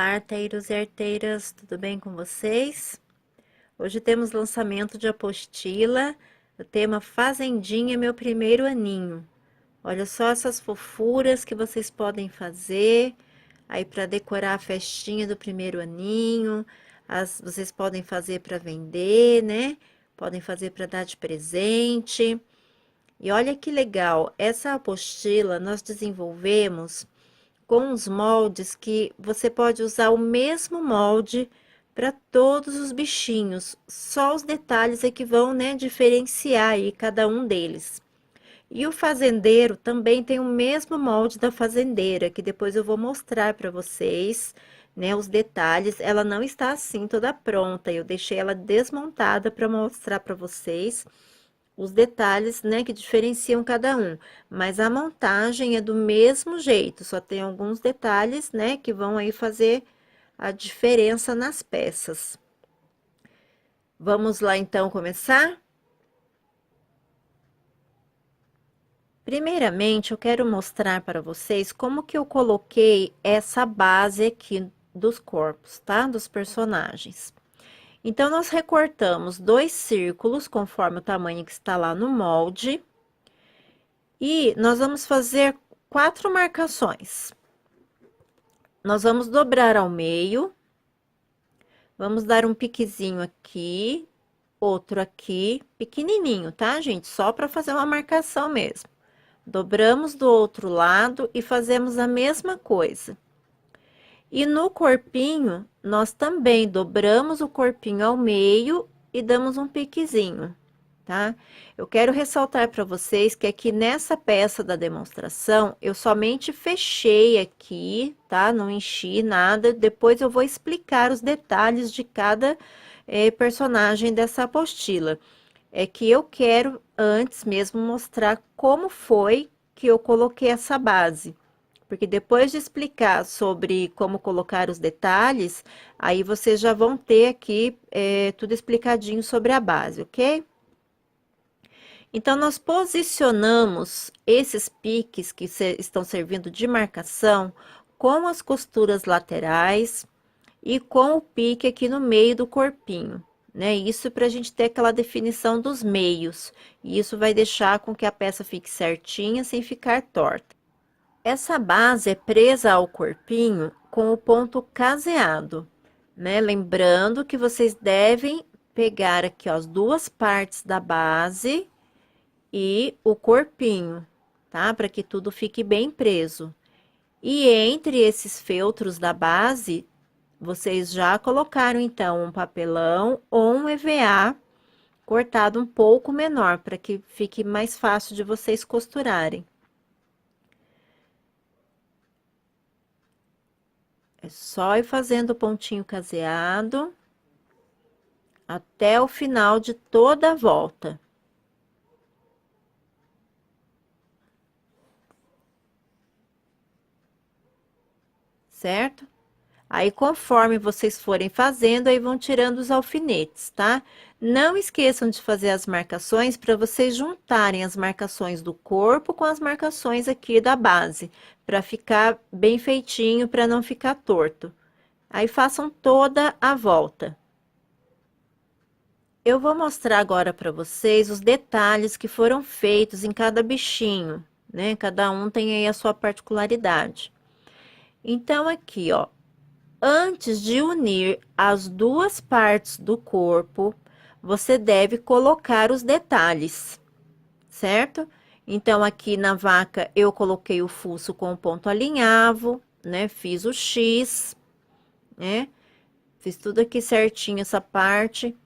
Olá, arteiros e arteiras, tudo bem com vocês? Hoje temos lançamento de apostila, o tema Fazendinha Meu Primeiro Aninho. Olha só essas fofuras que vocês podem fazer aí para decorar a festinha do primeiro aninho. Vocês podem fazer para vender, né? Podem fazer para dar de presente. E olha que legal, essa apostila nós desenvolvemos com os moldes que você pode usar o mesmo molde para todos os bichinhos, só os detalhes é que vão, né, diferenciar aí cada um deles. E o fazendeiro também tem o mesmo molde da fazendeira, que depois eu vou mostrar para vocês, né, os detalhes. Ela não está assim toda pronta, eu deixei ela desmontada para mostrar para vocês os detalhes, né, que diferenciam cada um, mas a montagem é do mesmo jeito, só tem alguns detalhes, né, que vão aí fazer a diferença nas peças. Vamos lá então começar? Primeiramente, eu quero mostrar para vocês como que eu coloquei essa base aqui dos corpos, tá? Dos personagens. Então, nós recortamos 2 círculos, conforme o tamanho que está lá no molde. E nós vamos fazer 4 marcações. Nós vamos dobrar ao meio. Vamos dar um piquezinho aqui, outro aqui, pequenininho, tá, gente? Só para fazer uma marcação mesmo. Dobramos do outro lado e fazemos a mesma coisa. E no corpinho, nós também dobramos o corpinho ao meio e damos um piquezinho, tá? Eu quero ressaltar para vocês que aqui nessa peça da demonstração, eu somente fechei aqui, tá? Não enchi nada, depois eu vou explicar os detalhes de cada personagem dessa apostila. É que eu quero antes mesmo mostrar como foi que eu coloquei essa base. Porque depois de explicar sobre como colocar os detalhes, aí vocês já vão ter aqui tudo explicadinho sobre a base, ok? Então, nós posicionamos esses piques que estão servindo de marcação com as costuras laterais e com o pique aqui no meio do corpinho, né? Isso para a gente ter aquela definição dos meios. E isso vai deixar com que a peça fique certinha, sem ficar torta. Essa base é presa ao corpinho com o ponto caseado, né? Lembrando que vocês devem pegar aqui, ó, as 2 partes da base e o corpinho, tá? Para que tudo fique bem preso. E entre esses feltros da base, vocês já colocaram então um papelão ou um EVA cortado um pouco menor, para que fique mais fácil de vocês costurarem. É só ir fazendo o pontinho caseado até o final de toda a volta. Certo? Aí, conforme vocês forem fazendo, aí vão tirando os alfinetes, tá? Não esqueçam de fazer as marcações para vocês juntarem as marcações do corpo com as marcações aqui da base, para ficar bem feitinho, para não ficar torto. Aí, façam toda a volta. Eu vou mostrar agora para vocês os detalhes que foram feitos em cada bichinho, né? Cada um tem aí a sua particularidade. Então, aqui, ó, antes de unir as 2 partes do corpo, você deve colocar os detalhes, certo? Então, aqui na vaca, eu coloquei o fuço com o ponto alinhavo, né? Fiz o X, né? Fiz tudo aqui certinho essa parte.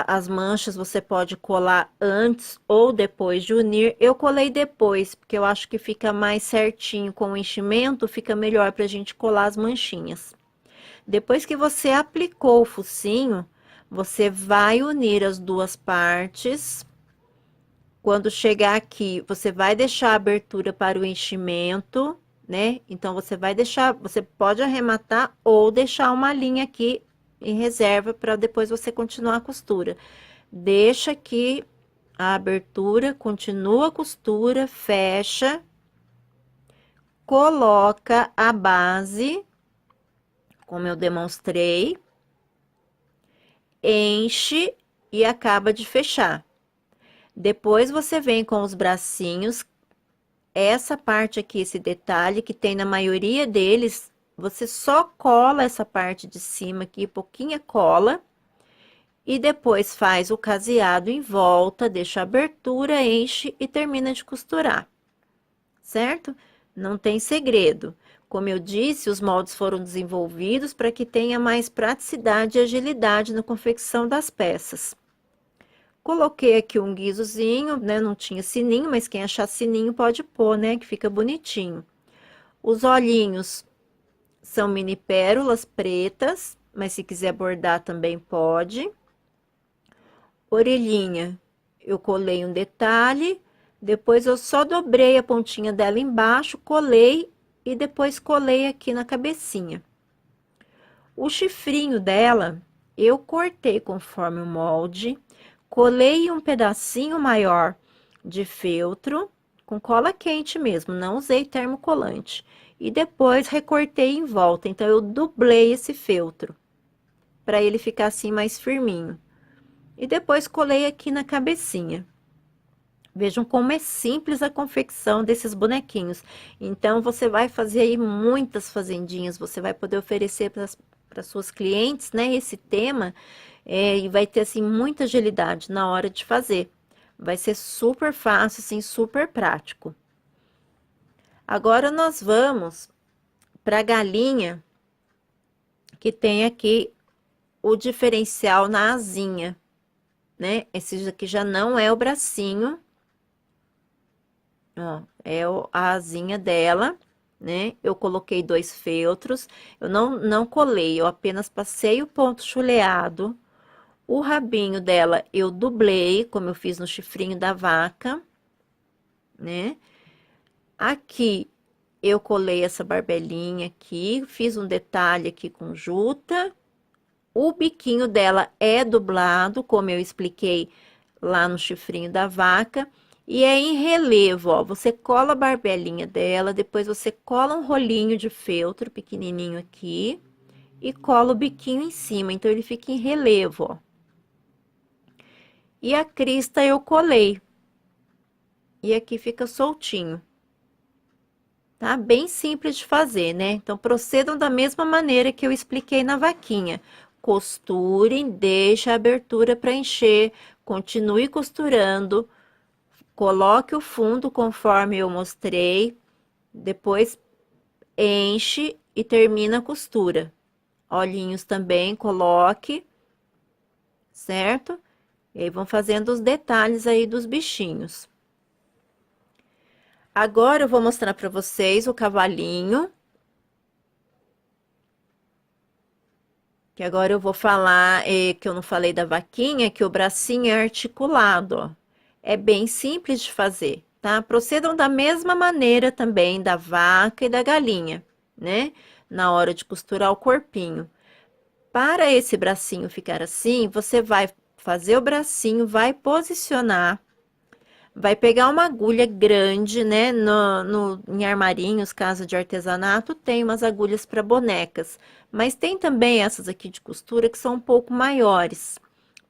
As manchas você pode colar antes ou depois de unir. Eu colei depois, porque eu acho que fica mais certinho com o enchimento, fica melhor pra gente colar as manchinhas. Depois que você aplicou o focinho, você vai unir as 2 partes. Quando chegar aqui, você vai deixar a abertura para o enchimento, né? Então, você vai deixar, você pode arrematar ou deixar uma linha aqui em reserva para depois você continuar a costura. Deixa aqui a abertura, continua a costura, fecha. coloca a base, como eu demonstrei, enche e acaba de fechar. Depois você vem com os bracinhos, essa parte aqui, esse detalhe que tem na maioria deles, você só cola essa parte de cima aqui, pouquinha cola, e depois faz o caseado em volta, deixa a abertura, enche e termina de costurar, certo? Não tem segredo. Como eu disse, os moldes foram desenvolvidos para que tenha mais praticidade e agilidade na confecção das peças. Coloquei aqui um guizozinho, né? Não tinha sininho, mas quem achar sininho pode pôr, né? Que fica bonitinho. Os olhinhos são mini pérolas pretas, mas se quiser bordar também pode. Orelhinha, eu colei um detalhe, depois eu só dobrei a pontinha dela embaixo, colei e depois colei aqui na cabecinha. O chifrinho dela, eu cortei conforme o molde, colei um pedacinho maior de feltro, com cola quente mesmo, não usei termocolante. E depois recortei em volta, então eu dublei esse feltro, para ele ficar assim mais firminho. E depois colei aqui na cabecinha. Vejam como é simples a confecção desses bonequinhos. Então, você vai fazer aí muitas fazendinhas, você vai poder oferecer para suas clientes, né, esse tema, e vai ter, assim, muita agilidade na hora de fazer. Vai ser super fácil, assim, super prático. Agora, nós vamos para a galinha, que tem aqui o diferencial na asinha, né? Esse aqui já não é o bracinho, ó, é a asinha dela, né? Eu coloquei 2 feltros, eu não colei, eu apenas passei o ponto chuleado. O rabinho dela eu dublei, como eu fiz no chifrinho da vaca, né? Aqui eu colei essa barbelinha aqui, fiz um detalhe aqui com juta. O biquinho dela é dublado, como eu expliquei lá no chifrinho da vaca. E é em relevo, ó. Você cola a barbelinha dela, depois você cola um rolinho de feltro pequenininho aqui e cola o biquinho em cima, então ele fica em relevo, ó. E a crista eu colei. E aqui fica soltinho. Tá? Bem simples de fazer, né? Então, procedam da mesma maneira que eu expliquei na vaquinha. Costurem, deixe a abertura para encher, continue costurando, coloque o fundo conforme eu mostrei, depois enche e termina a costura. Olhinhos também coloque, certo? E aí vão fazendo os detalhes aí dos bichinhos. Agora eu vou mostrar para vocês o cavalinho. Que agora eu vou falar, que eu não falei da vaquinha, que o bracinho é articulado, ó. É bem simples de fazer, tá? Procedam da mesma maneira também da vaca e da galinha, né? Na hora de costurar o corpinho. Para esse bracinho ficar assim, você vai fazer o bracinho, vai posicionar, vai pegar uma agulha grande, né? Em armarinhos, casa de artesanato, tem umas agulhas para bonecas, mas tem também essas aqui de costura que são um pouco maiores.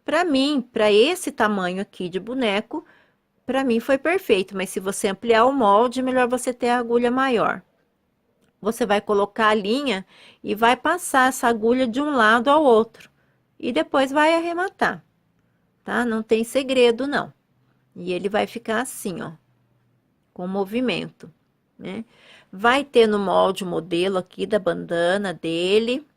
Para mim, para esse tamanho aqui de boneco, para mim foi perfeito, mas se você ampliar o molde, melhor você ter a agulha maior. Você vai colocar a linha e vai passar essa agulha de um lado ao outro e depois vai arrematar, tá? Não tem segredo, não. E ele vai ficar assim, ó, com movimento, né? Vai ter no molde o modelo aqui da bandana dele.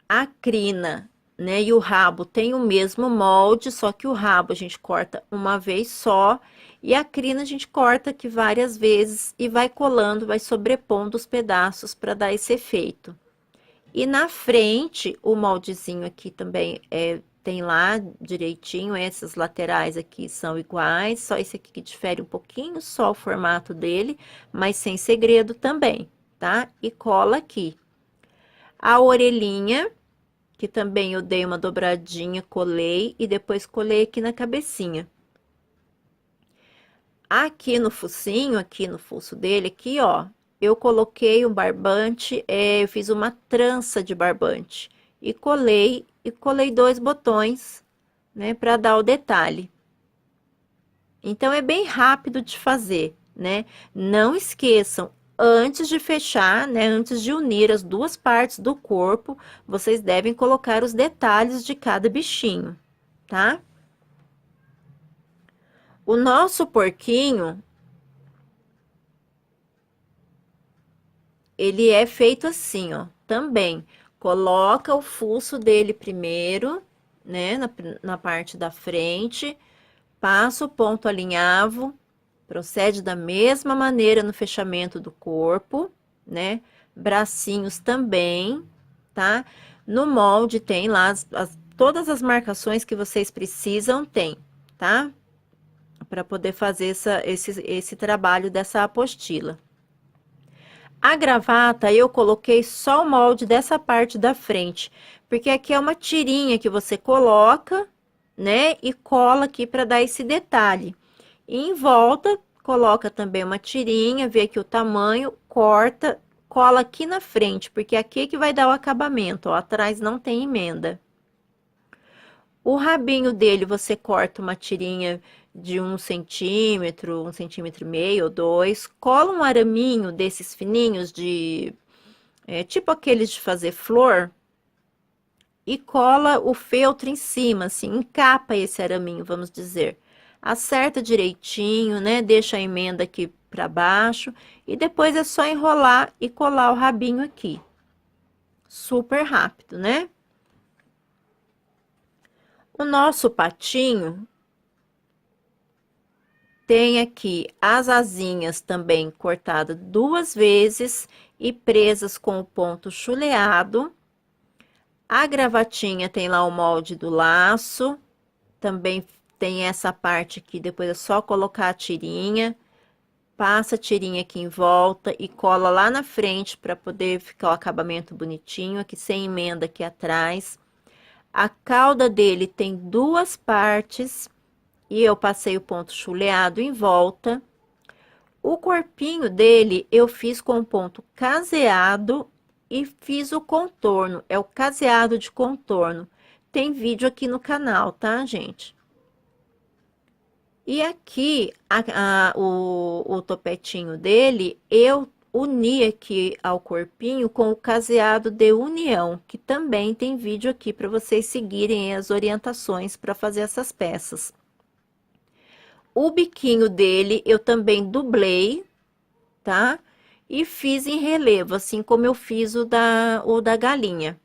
A crina, né, e o rabo tem o mesmo molde, só que o rabo a gente corta uma vez só. E a crina a gente corta aqui várias vezes e vai colando, vai sobrepondo os pedaços para dar esse efeito. E na frente, o moldezinho aqui também tem lá direitinho, essas laterais aqui são iguais, só esse aqui que difere um pouquinho, só o formato dele, mas sem segredo também, tá? E cola aqui. A orelhinha, que também eu dei uma dobradinha, colei e depois colei aqui na cabecinha. Aqui no focinho, aqui no fosso dele, aqui, ó, eu coloquei um barbante, eu fiz uma trança de barbante e colei 2 botões, né, para dar o detalhe. Então, é bem rápido de fazer, né? Não esqueçam, antes de fechar, né, antes de unir as duas partes do corpo, vocês devem colocar os detalhes de cada bichinho, tá? O nosso porquinho, ele é feito assim, ó, também. Coloca o fuço dele primeiro, né, na parte da frente, passa o ponto alinhavo, procede da mesma maneira no fechamento do corpo, né? Bracinhos também, tá? No molde tem lá todas as marcações que vocês precisam, tem, tá? Para poder fazer esse trabalho dessa apostila. A gravata eu coloquei só o molde dessa parte da frente, porque aqui é uma tirinha que você coloca, né, e cola aqui para dar esse detalhe. E em volta, coloca também uma tirinha, vê aqui o tamanho, corta, cola aqui na frente, porque aqui é que vai dar o acabamento, ó, atrás não tem emenda. O rabinho dele, você corta uma tirinha de 1 centímetro e meio ou 2, cola um araminho desses fininhos tipo aqueles de fazer flor, e cola o feltro em cima, assim, encapa esse araminho, vamos dizer. Acerta direitinho, né? Deixa a emenda aqui para baixo e depois é só enrolar e colar o rabinho aqui. Super rápido, né? O nosso patinho tem aqui as asinhas também cortadas 2 vezes e presas com o ponto chuleado. A gravatinha tem lá o molde do laço, também tem essa parte aqui, depois é só colocar a tirinha, passa a tirinha aqui em volta e cola lá na frente para poder ficar o acabamento bonitinho, aqui sem emenda aqui atrás. A cauda dele tem 2 partes e eu passei o ponto chuleado em volta. O corpinho dele eu fiz com ponto caseado e fiz o contorno, é o caseado de contorno. Tem vídeo aqui no canal, tá, gente? E aqui, o topetinho dele, eu uni aqui ao corpinho com o caseado de união, que também tem vídeo aqui para vocês seguirem as orientações para fazer essas peças. O biquinho dele, eu também dublei, tá? E fiz em relevo, assim como eu fiz o da galinha.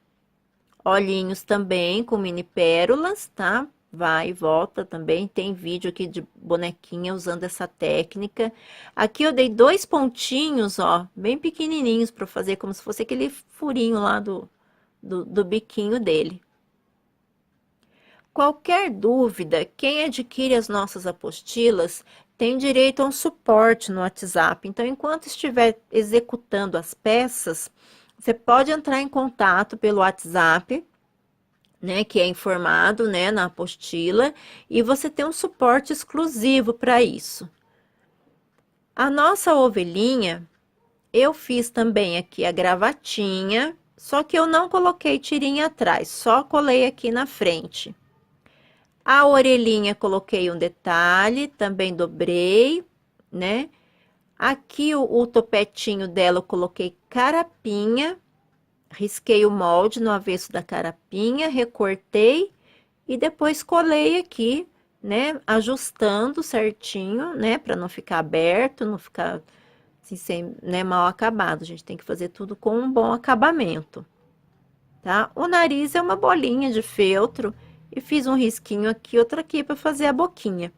Olhinhos também com mini pérolas, tá? Vai e volta também. Tem vídeo aqui de bonequinha usando essa técnica. Aqui eu dei 2 pontinhos, ó, bem pequenininhos para fazer como se fosse aquele furinho lá do biquinho dele. Qualquer dúvida, quem adquire as nossas apostilas tem direito a um suporte no WhatsApp. Então, enquanto estiver executando as peças, você pode entrar em contato pelo WhatsApp, né, que é informado, né, na apostila, e você tem um suporte exclusivo para isso. A nossa ovelhinha, eu fiz também aqui a gravatinha, só que eu não coloquei tirinha atrás, só colei aqui na frente. A orelhinha coloquei um detalhe, também dobrei, né? Aqui o topetinho dela eu coloquei carapinha, risquei o molde no avesso da carapinha, recortei e depois colei aqui, né? Ajustando certinho, né? Para não ficar aberto, não ficar assim, sem, né, mal acabado. A gente tem que fazer tudo com um bom acabamento, tá? O nariz é uma bolinha de feltro e fiz um risquinho aqui, outro aqui para fazer a boquinha.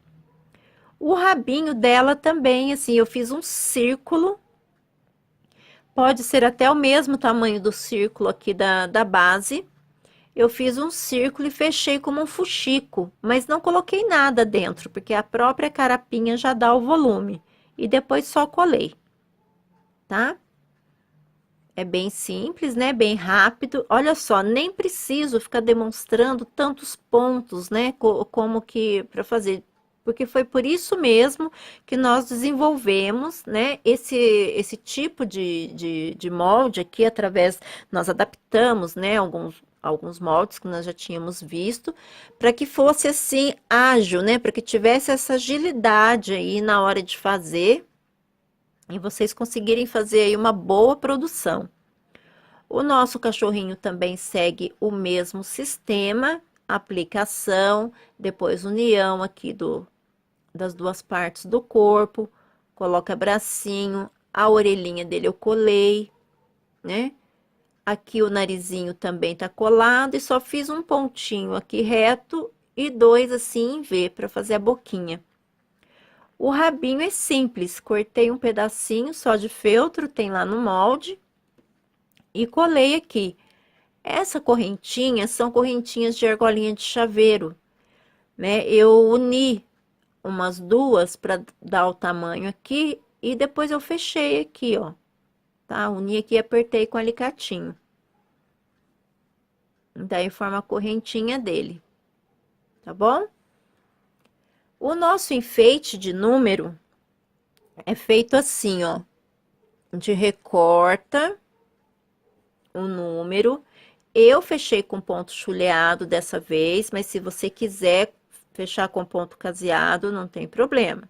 O rabinho dela também, assim, eu fiz um círculo. Pode ser até o mesmo tamanho do círculo aqui da base. Eu fiz um círculo e fechei como um fuxico, mas não coloquei nada dentro, porque a própria carapinha já dá o volume. E depois só colei, tá? É bem simples, né? Bem rápido. Olha só, nem preciso ficar demonstrando tantos pontos, né? Como que para fazer. porque foi por isso mesmo que nós desenvolvemos, né, esse tipo de molde aqui, nós adaptamos, né, alguns moldes que nós já tínhamos visto, para que fosse assim ágil, né, para que tivesse essa agilidade aí na hora de fazer e vocês conseguirem fazer aí uma boa produção. O nosso cachorrinho também segue o mesmo sistema, aplicação, depois união aqui das duas partes do corpo, coloca bracinho, a orelhinha dele eu colei, né? Aqui o narizinho também tá colado e só fiz um pontinho aqui reto e dois assim em V para fazer a boquinha. O rabinho é simples, cortei um pedacinho só de feltro, tem lá no molde, e colei aqui. Essa correntinha são correntinhas de argolinha de chaveiro, né? Eu uni umas duas para dar o tamanho aqui e depois eu fechei aqui, ó. Tá? Uni aqui e apertei com alicatinho. Daí forma a correntinha dele, tá bom? O nosso enfeite de número é feito assim, ó. A gente recorta o número. Eu fechei com ponto chuleado dessa vez, mas se você quiser fechar com ponto caseado, não tem problema.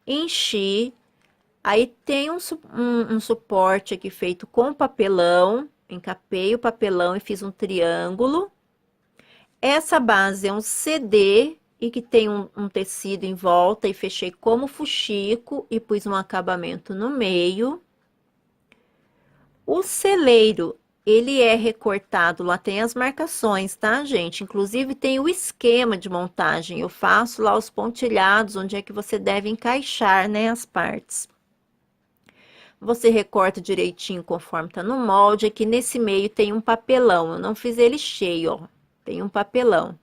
Enchi, aí tem um suporte aqui feito com papelão, encapei o papelão e fiz um triângulo. Essa base é um CD e que tem um tecido em volta e fechei como fuxico e pus um acabamento no meio. O celeiro, ele é recortado, lá tem as marcações, tá, gente? Inclusive tem o esquema de montagem, eu faço lá os pontilhados, onde é que você deve encaixar, né, as partes. Você recorta direitinho conforme tá no molde, aqui nesse meio tem um papelão, eu não fiz ele cheio, ó, tem um papelão.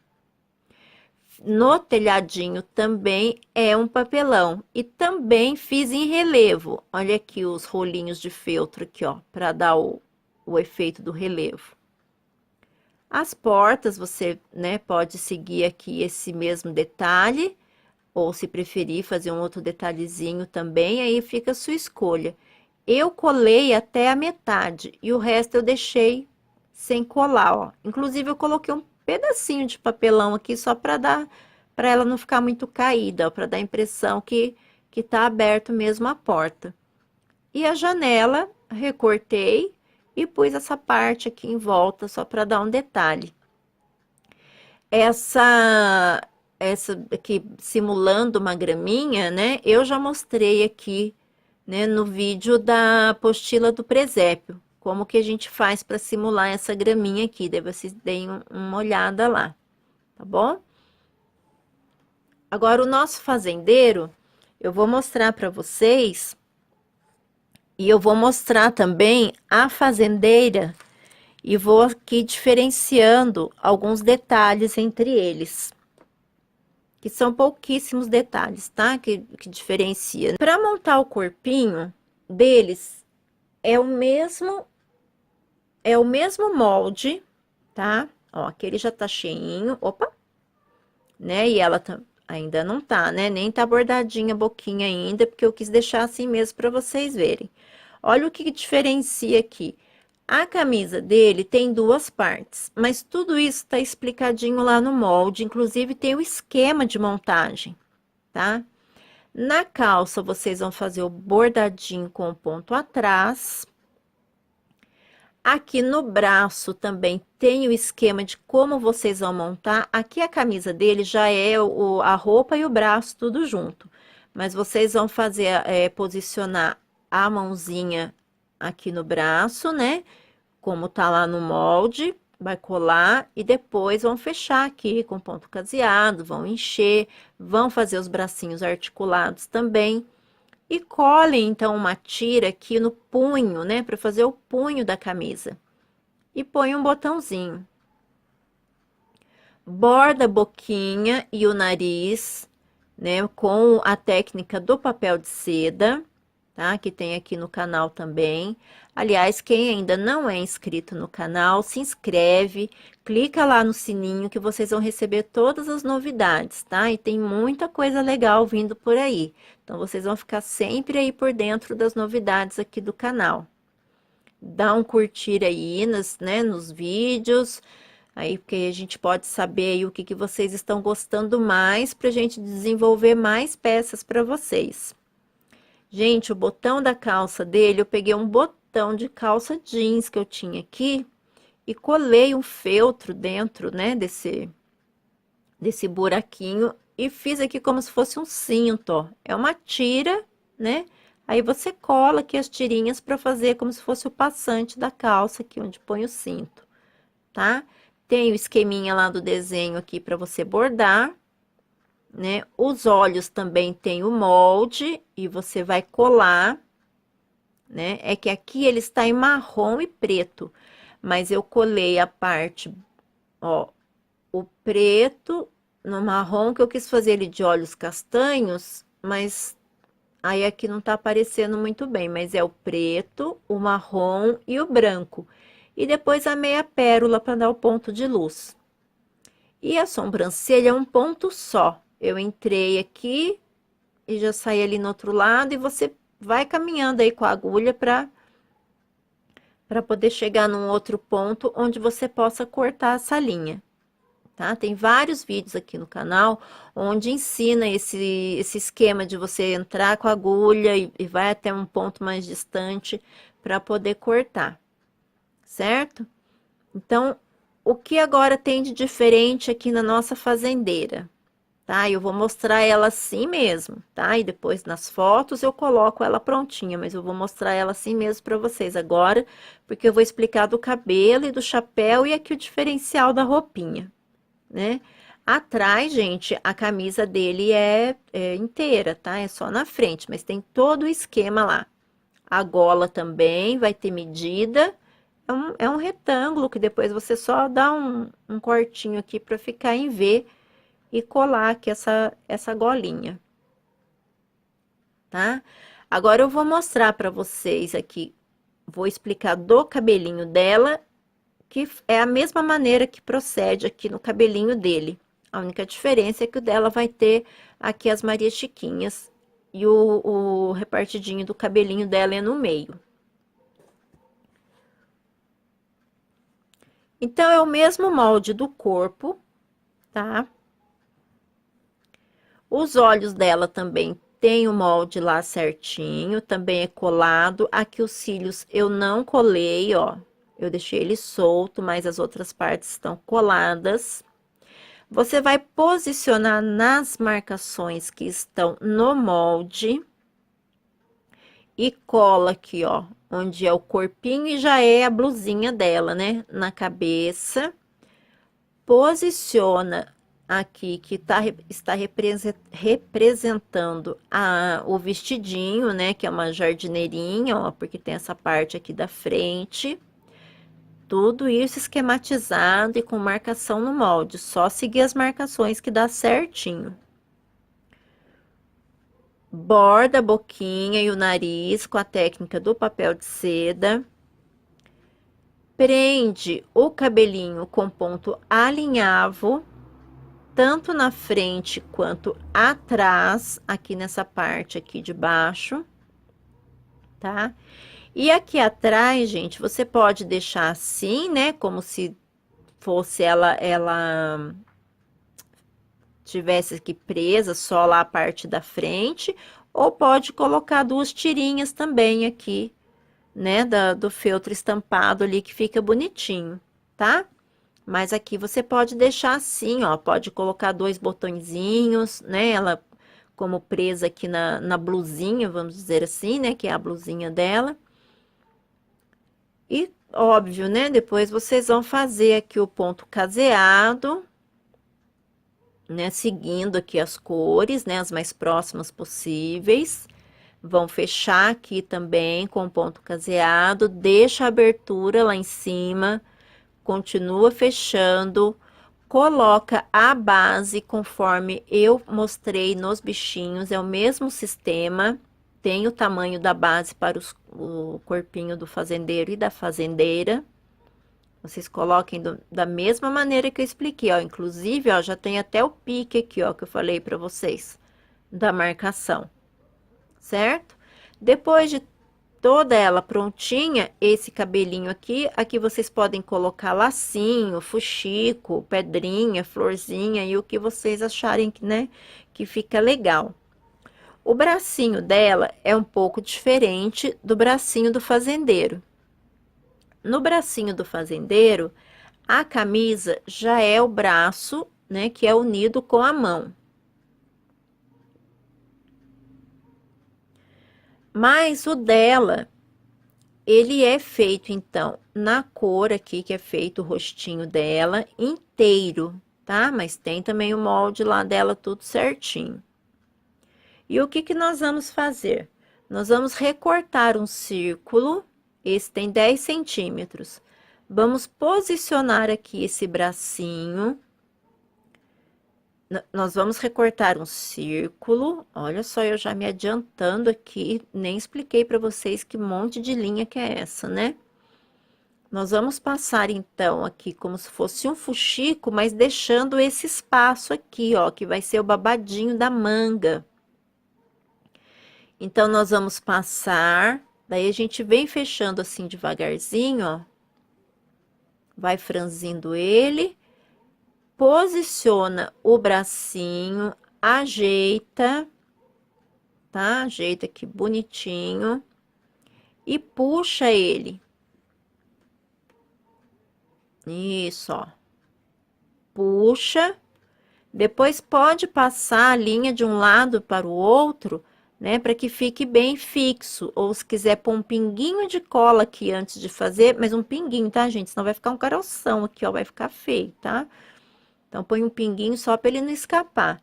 No telhadinho também é um papelão e também fiz em relevo. Olha aqui os rolinhos de feltro aqui, ó, para dar o efeito do relevo. As portas você, né, pode seguir aqui esse mesmo detalhe ou se preferir fazer um outro detalhezinho também, aí fica a sua escolha. Eu colei até a metade e o resto eu deixei sem colar, ó. Inclusive eu coloquei um pedacinho de papelão aqui só para ela não ficar muito caída, para dar a impressão que tá aberto mesmo a porta. E a janela recortei e pus essa parte aqui em volta só para dar um detalhe. Essa aqui simulando uma graminha, né? Eu já mostrei aqui, né, no vídeo da apostila do presépio, como que a gente faz para simular essa graminha aqui, daí vocês deem uma olhada lá, tá bom? Agora, o nosso fazendeiro, eu vou mostrar para vocês, e eu vou mostrar também a fazendeira, e vou aqui diferenciando alguns detalhes entre eles. Que são pouquíssimos detalhes, tá? Que diferencia. Para montar o corpinho deles, é o mesmo molde, tá? Ó, aqui ele já tá cheinho, opa, né? E ela tá, ainda não tá, né? Nem tá bordadinha a boquinha ainda, porque eu quis deixar assim mesmo para vocês verem. Olha o que diferencia aqui. A camisa dele tem duas partes, mas tudo isso tá explicadinho lá no molde, inclusive tem o esquema de montagem, tá? Na calça, vocês vão fazer o bordadinho com o ponto atrás. Aqui no braço também tem o esquema de como vocês vão montar. Aqui a camisa dele já é a roupa e o braço tudo junto. Mas vocês vão fazer, posicionar a mãozinha aqui no braço, né? Como tá lá no molde, vai colar e depois vão fechar aqui com ponto caseado, vão encher, vão fazer os bracinhos articulados também. E colhem, então, uma tira aqui no punho, né? Para fazer o punho da camisa. E põe um botãozinho. Borda a boquinha e o nariz, né? Com a técnica do papel de seda. tá? Que tem aqui no canal também. Aliás, quem ainda não é inscrito no canal, se inscreve, clica lá no sininho que vocês vão receber todas as novidades, tá? E tem muita coisa legal vindo por aí. Então, vocês vão ficar sempre aí por dentro das novidades aqui do canal. Dá um curtir aí nos vídeos, aí porque a gente pode saber aí o que vocês estão gostando mais pra gente desenvolver mais peças para vocês. Gente, o botão da calça dele, eu peguei um botão de calça jeans que eu tinha aqui e colei um feltro dentro, né, desse buraquinho e fiz aqui como se fosse um cinto, ó. É uma tira, né? Aí você cola aqui as tirinhas para fazer como se fosse o passante da calça aqui onde põe o cinto, tá? Tem o esqueminha lá do desenho aqui para você bordar, né? Os olhos também tem o molde e você vai colar, né? É que aqui ele está em marrom e preto, mas eu colei a parte, ó, o preto no marrom, que eu quis fazer ele de olhos castanhos, mas aí aqui não tá aparecendo muito bem, mas é o preto, o marrom e o branco. E depois a meia pérola para dar o ponto de luz. E a sobrancelha é um ponto só. Eu entrei aqui e já saí ali no outro lado e você vai caminhando aí com a agulha para poder chegar num outro ponto onde você possa cortar essa linha, tá? Tem vários vídeos aqui no canal onde ensina esse esquema de você entrar com a agulha e vai até um ponto mais distante para poder cortar, certo? Então, o que agora tem de diferente aqui na nossa fazendeira? Tá? Eu vou mostrar ela assim mesmo, tá? E depois nas fotos eu coloco ela prontinha, mas eu vou mostrar ela assim mesmo para vocês agora, porque eu vou explicar do cabelo e do chapéu e aqui o diferencial da roupinha, né? Atrás, gente, a camisa dele é inteira, tá? É só na frente, mas tem todo o esquema lá. A gola também vai ter medida. É um retângulo que depois você só dá um cortinho aqui para ficar em V e colar aqui essa golinha, tá? Agora eu vou mostrar para vocês aqui, vou explicar do cabelinho dela, que é a mesma maneira que procede aqui no cabelinho dele. A única diferença é que o dela vai ter aqui as Maria Chiquinhas e o repartidinho do cabelinho dela é no meio. Então, é o mesmo molde do corpo, tá? Os olhos dela também tem o molde lá certinho, também é colado. Aqui os cílios eu não colei, ó. Eu deixei ele solto, mas as outras partes estão coladas. Você vai posicionar nas marcações que estão no molde. E cola aqui, ó, onde é o corpinho e já é a blusinha dela, né? Na cabeça. Posiciona aqui que está representando o vestidinho, né? Que é uma jardineirinha, ó, porque tem essa parte aqui da frente. Tudo isso esquematizado e com marcação no molde. Só seguir as marcações que dá certinho. Borda a boquinha e o nariz com a técnica do papel de seda. Prende o cabelinho com ponto alinhavo, tanto na frente quanto atrás, aqui nessa parte aqui de baixo, tá? E aqui atrás, gente, você pode deixar assim, né? Como se fosse ela tivesse aqui presa só lá a parte da frente, ou pode colocar duas tirinhas também aqui, né? Do feltro estampado ali que fica bonitinho, tá? Mas aqui você pode deixar assim, ó, pode colocar dois botõezinhos, né? Ela como presa aqui na blusinha, vamos dizer assim, né? Que é a blusinha dela. E óbvio, né? Depois vocês vão fazer aqui o ponto caseado, né? Seguindo aqui as cores, né? As mais próximas possíveis. Vão fechar aqui também com ponto caseado, deixa a abertura lá em cima, continua fechando, coloca a base conforme eu mostrei nos bichinhos, é o mesmo sistema, tem o tamanho da base para o corpinho do fazendeiro e da fazendeira. Vocês coloquem da mesma maneira que eu expliquei, ó. Inclusive, ó, já tem até o pique aqui, ó, que eu falei para vocês, da marcação, certo? Depois de toda ela prontinha, esse cabelinho aqui vocês podem colocar lacinho, fuxico, pedrinha, florzinha e o que vocês acharem que, né, que fica legal. O bracinho dela é um pouco diferente do bracinho do fazendeiro. No bracinho do fazendeiro, a camisa já é o braço, né, que é unido com a mão. Mas o dela, ele é feito, então, na cor aqui, que é feito o rostinho dela inteiro, tá? Mas tem também o molde lá dela tudo certinho. E o que que nós vamos fazer? Nós vamos recortar um círculo, esse tem 10 centímetros. Vamos posicionar aqui esse bracinho. Nós vamos recortar um círculo. Olha só, eu já me adiantando aqui, nem expliquei para vocês que monte de linha que é essa, né? Nós vamos passar, então, aqui como se fosse um fuxico, mas deixando esse espaço aqui, ó, que vai ser o babadinho da manga. Então, nós vamos passar, daí a gente vem fechando assim devagarzinho, ó. Vai franzindo ele, posiciona o bracinho, ajeita, tá? Ajeita aqui bonitinho e puxa ele. Isso, ó. Puxa. Depois pode passar a linha de um lado para o outro, né, para que fique bem fixo. Ou se quiser pôr um pinguinho de cola aqui antes de fazer, mas um pinguinho, tá, gente? Senão vai ficar um caroção aqui, ó, vai ficar feio, tá? Então, põe um pinguinho só para ele não escapar.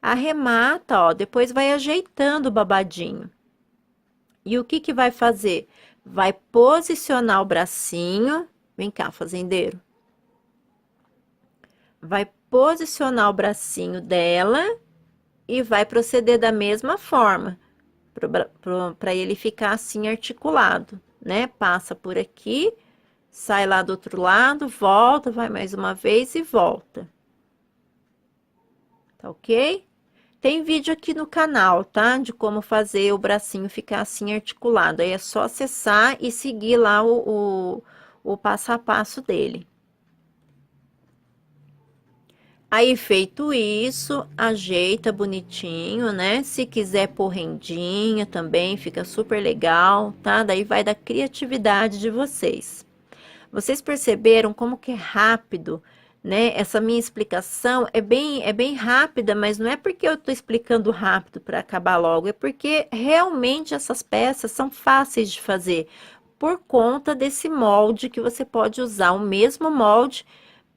Arremata, ó, depois vai ajeitando o babadinho. E o que que vai fazer? Vai posicionar o bracinho. Vem cá, fazendeiro. Vai posicionar o bracinho dela e vai proceder da mesma forma, para ele ficar assim articulado, né? Passa por aqui, sai lá do outro lado, volta, vai mais uma vez e volta. Tá ok? Tem vídeo aqui no canal, tá? De como fazer o bracinho ficar assim articulado. Aí é só acessar e seguir lá o passo a passo dele. Aí, feito isso, ajeita bonitinho, né? Se quiser pôr rendinha também, fica super legal, tá? Daí vai da criatividade de vocês. Vocês perceberam como que é rápido, né? Essa minha explicação é bem rápida, mas não é porque eu tô explicando rápido para acabar logo, é porque realmente essas peças são fáceis de fazer, por conta desse molde que você pode usar o mesmo molde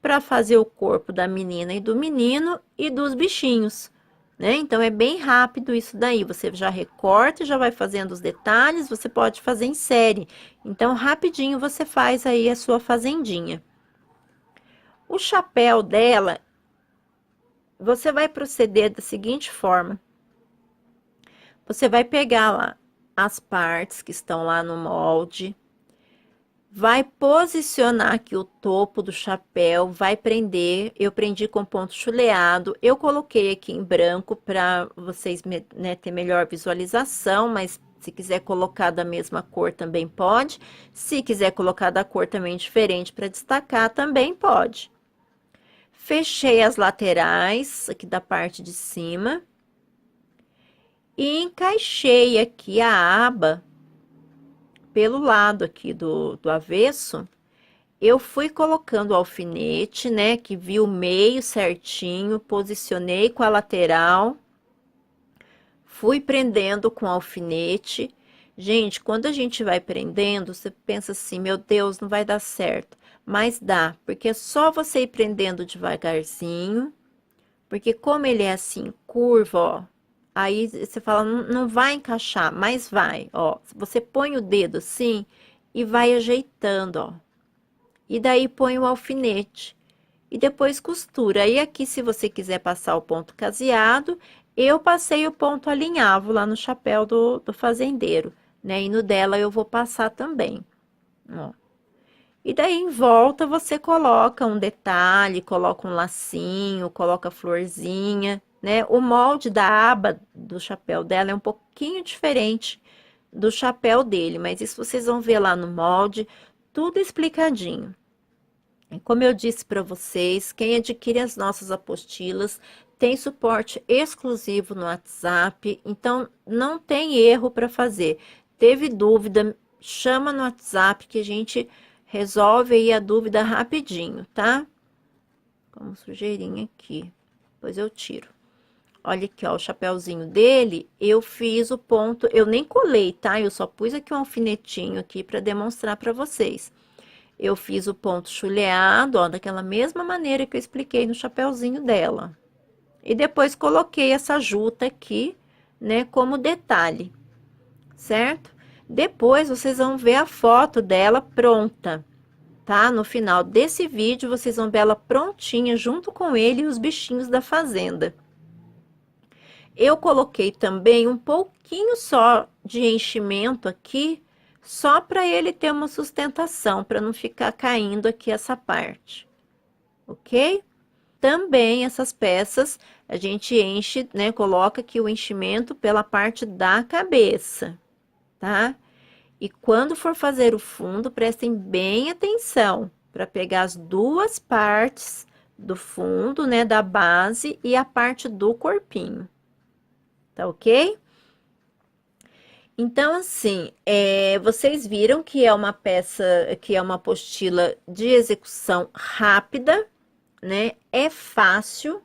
para fazer o corpo da menina e do menino e dos bichinhos, né? Então é bem rápido isso daí. Você já recorta e já vai fazendo os detalhes. Você pode fazer em série. Então, rapidinho você faz aí a sua fazendinha. O chapéu dela, você vai proceder da seguinte forma: você vai pegar lá as partes que estão lá no molde. Vai posicionar aqui o topo do chapéu, vai prender. Eu prendi com ponto chuleado. Eu coloquei aqui em branco para vocês, né, ter melhor visualização, mas se quiser colocar da mesma cor também pode. Se quiser colocar da cor também diferente para destacar, também pode. Fechei as laterais aqui da parte de cima e encaixei aqui a aba pelo lado aqui do avesso. Eu fui colocando o alfinete, né, que vi o meio certinho, posicionei com a lateral, fui prendendo com o alfinete. Gente, quando a gente vai prendendo, você pensa assim, meu Deus, não vai dar certo. Mas dá, porque é só você ir prendendo devagarzinho, porque como ele é assim, curva, ó, aí você fala, não vai encaixar, mas vai, ó. Você põe o dedo assim e vai ajeitando, ó. E daí põe o alfinete e depois costura. Aí aqui, se você quiser passar o ponto caseado, Eu passei o ponto alinhavo lá no chapéu do fazendeiro, né? E no dela eu vou passar também, ó. E daí em volta você coloca um detalhe, coloca um lacinho, coloca florzinha, né? O molde da aba do chapéu dela é um pouquinho diferente do chapéu dele, mas isso vocês vão ver lá no molde, tudo explicadinho. E como eu disse para vocês, quem adquire as nossas apostilas tem suporte exclusivo no WhatsApp, então não tem erro para fazer. Teve dúvida, chama no WhatsApp que a gente resolve aí a dúvida rapidinho, tá? Como sujeirinha aqui, depois eu tiro. Olha aqui, ó, o chapéuzinho dele, eu fiz o ponto, eu nem colei, tá? Eu só pus aqui um alfinetinho aqui para demonstrar para vocês. Eu fiz o ponto chuleado, ó, daquela mesma maneira que eu expliquei no chapéuzinho dela. E depois coloquei essa juta aqui, né, como detalhe, certo? Depois vocês vão ver a foto dela pronta, tá? No final desse vídeo vocês vão ver ela prontinha junto com ele e os bichinhos da fazenda. Eu coloquei também um pouquinho só de enchimento aqui, só para ele ter uma sustentação, para não ficar caindo aqui essa parte, ok? Também essas peças a gente enche, né? Coloca aqui o enchimento pela parte da cabeça, tá? E quando for fazer o fundo, prestem bem atenção para pegar as duas partes do fundo, né? Da base e a parte do corpinho, tá ok? Então, assim, vocês viram que é uma peça, que é uma apostila de execução rápida, né? É fácil.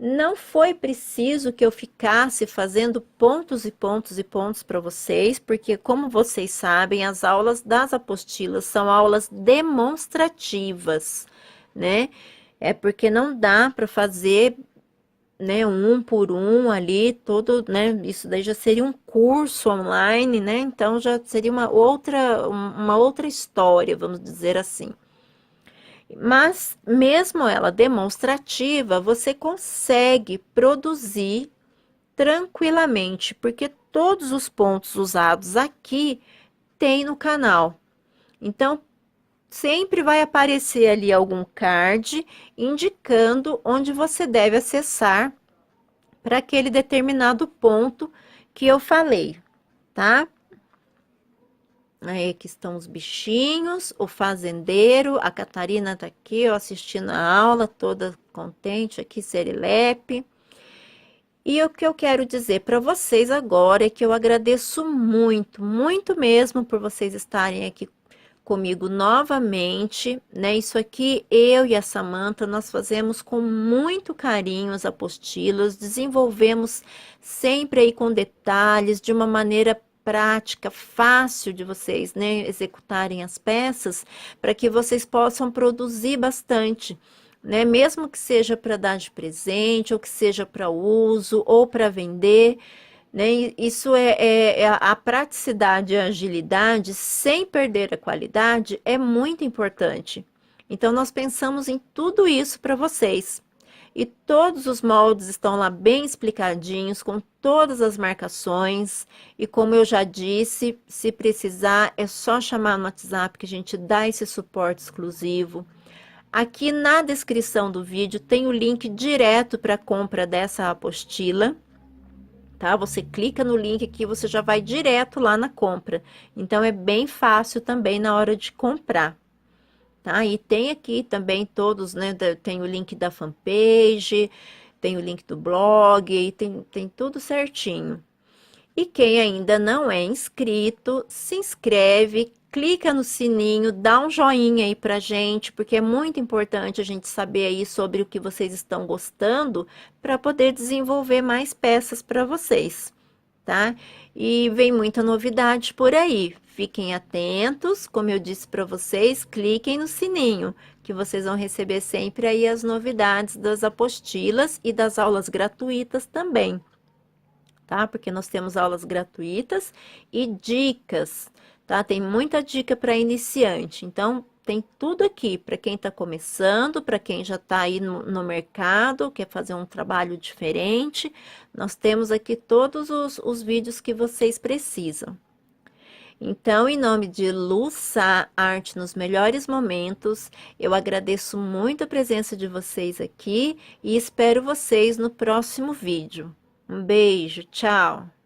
Não foi preciso que eu ficasse fazendo pontos e pontos e pontos para vocês, porque, como vocês sabem, as aulas das apostilas são aulas demonstrativas, né? É porque não dá para fazer, né, um por um ali, todo, né, isso daí já seria um curso online, né, então já seria uma outra história, vamos dizer assim. Mas, mesmo ela demonstrativa, você consegue produzir tranquilamente, porque todos os pontos usados aqui tem no canal. Então, sempre vai aparecer ali algum card indicando onde você deve acessar para aquele determinado ponto que eu falei, tá? Aí aqui estão os bichinhos, o fazendeiro, a Catarina tá aqui, ó, assistindo a aula, toda contente aqui, serelepe. E o que eu quero dizer para vocês agora é que eu agradeço muito, muito mesmo por vocês estarem aqui comigo novamente, né? Isso aqui, eu e a Samantha, nós fazemos com muito carinho as apostilas, desenvolvemos sempre aí com detalhes, de uma maneira prática, fácil de vocês, né, executarem as peças, para que vocês possam produzir bastante, né? Mesmo que seja para dar de presente, ou que seja para uso, ou para vender, né? Isso é a praticidade e a agilidade, sem perder a qualidade, é muito importante. Então, nós pensamos em tudo isso para vocês. E todos os moldes estão lá bem explicadinhos, com todas as marcações. E como eu já disse, se precisar, é só chamar no WhatsApp que a gente dá esse suporte exclusivo. Aqui na descrição do vídeo tem o link direto para a compra dessa apostila, tá? Você clica no link aqui, você já vai direto lá na compra. Então, é bem fácil também na hora de comprar, tá? E tem aqui também todos, né? Tem o link da fanpage, tem o link do blog, e tem tudo certinho. E quem ainda não é inscrito, se inscreve, clica no sininho, dá um joinha aí pra gente, porque é muito importante a gente saber aí sobre o que vocês estão gostando para poder desenvolver mais peças para vocês, tá? E vem muita novidade por aí. Fiquem atentos, como eu disse para vocês, cliquem no sininho, que vocês vão receber sempre aí as novidades das apostilas e das aulas gratuitas também, tá? Porque nós temos aulas gratuitas e dicas, tá? Tem muita dica para iniciante. Então, tem tudo aqui para quem está começando, para quem já está aí no mercado, quer fazer um trabalho diferente. Nós temos aqui todos os vídeos que vocês precisam. Então, em nome de Luça Arte nos Melhores Momentos, eu agradeço muito a presença de vocês aqui e espero vocês no próximo vídeo. Um beijo, tchau!